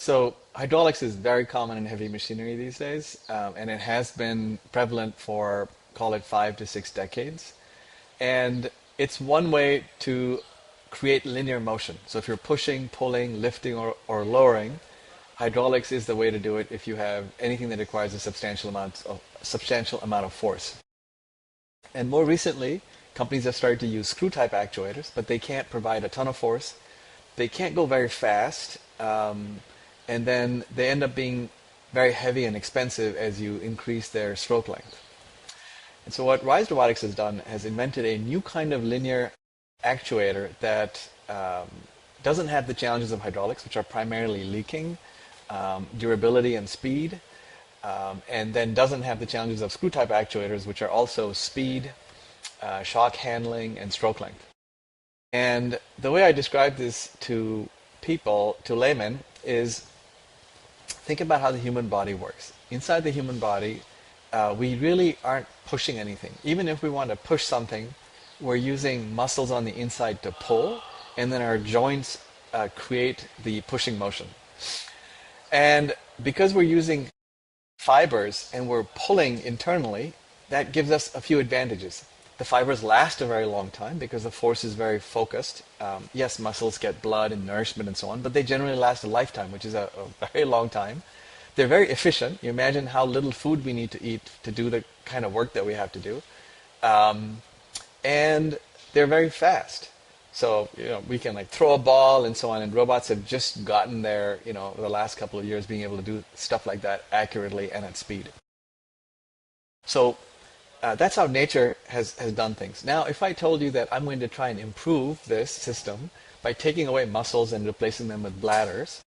So hydraulics is very common in heavy machinery these days, and it has been prevalent for, call it 5 to 6 decades. And it's one way to create linear motion. So if you're pushing, pulling, lifting, or lowering, hydraulics is the way to do it if you have anything that requires a substantial amount of force. And more recently, companies have started to use screw-type actuators, but they can't provide a ton of force. They can't go very fast, and then they end up being very heavy and expensive as you increase their stroke length. And so what RISE Robotics has done has invented a new kind of linear actuator that doesn't have the challenges of hydraulics, which are primarily leaking, durability, and speed, and then doesn't have the challenges of screw-type actuators, which are also speed, shock handling, and stroke length. And the way I describe this to people, to laymen, is think about how the human body works. Inside the human body, we really aren't pushing anything. Even if we want to push something, we're using muscles on the inside to pull, and then our joints create the pushing motion. And because we're using fibers and we're pulling internally, that gives us a few advantages. The fibers last a very long time because the force is very focused. Yes, muscles get blood and nourishment and so on, but they generally last a lifetime, which is a very long time. They're very efficient. You imagine how little food we need to eat to do the kind of work that we have to do. And they're very fast. So, we can like throw a ball and so on, and robots have just gotten there, the last couple of years being able to do stuff like that accurately and at speed. So that's how nature has done things. Now, if I told you that I'm going to try and improve this system by taking away muscles and replacing them with bladders,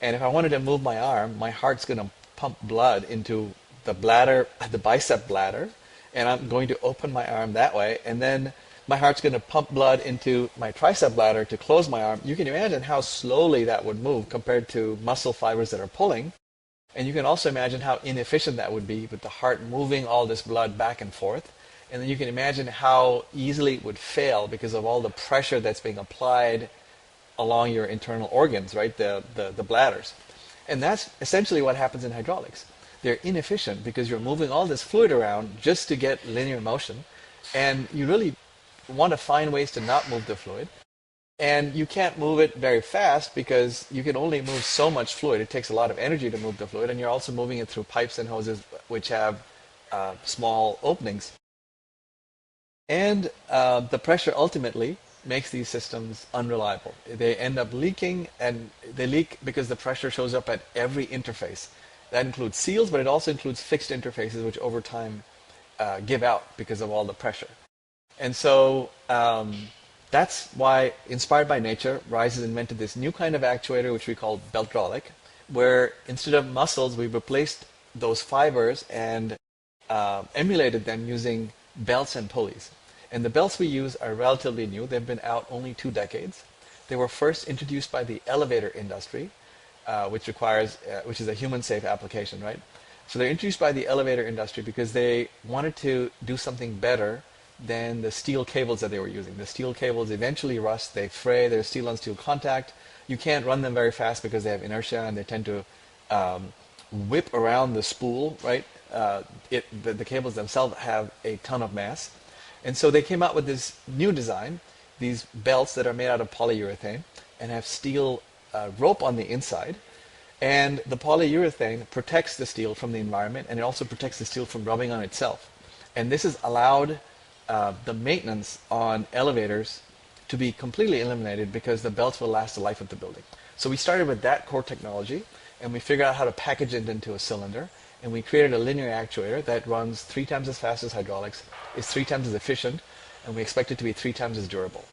and if I wanted to move my arm, my heart's going to pump blood into the bladder, the bicep bladder, and I'm going to open my arm that way, and then my heart's going to pump blood into my tricep bladder to close my arm. You can imagine how slowly that would move compared to muscle fibers that are pulling. And you can also imagine how inefficient that would be with the heart moving all this blood back and forth. And then you can imagine how easily it would fail because of all the pressure that's being applied along your internal organs, right? The bladders. And that's essentially what happens in hydraulics. They're inefficient because you're moving all this fluid around just to get linear motion. And you really want to find ways to not move the fluid. And you can't move it very fast because you can only move so much fluid. It takes a lot of energy to move the fluid, and you're also moving it through pipes and hoses which have small openings. And the pressure ultimately makes these systems unreliable. They end up leaking, and they leak because the pressure shows up at every interface. That includes seals, but it also includes fixed interfaces which over time give out because of all the pressure. And so that's why, inspired by nature, RISE has invented this new kind of actuator which we call belt-hydraulic, where instead of muscles, we've replaced those fibers and emulated them using belts and pulleys. And the belts we use are relatively new. They've been out only 2 decades. They were first introduced by the elevator industry, which is a human-safe application, right? So they're introduced by the elevator industry because they wanted to do something better than the steel cables that they were using. The steel cables eventually rust, they fray, there's steel on steel contact. You can't run them very fast because they have inertia and they tend to whip around the spool, right? The cables themselves have a ton of mass. And so they came out with this new design, these belts that are made out of polyurethane and have steel rope on the inside. And the polyurethane protects the steel from the environment, and it also protects the steel from rubbing on itself. And this has allowed the maintenance on elevators to be completely eliminated because the belts will last the life of the building. So we started with that core technology, and we figured out how to package it into a cylinder, and we created a linear actuator that runs 3 times as fast as hydraulics, is 3 times as efficient, and we expect it to be 3 times as durable.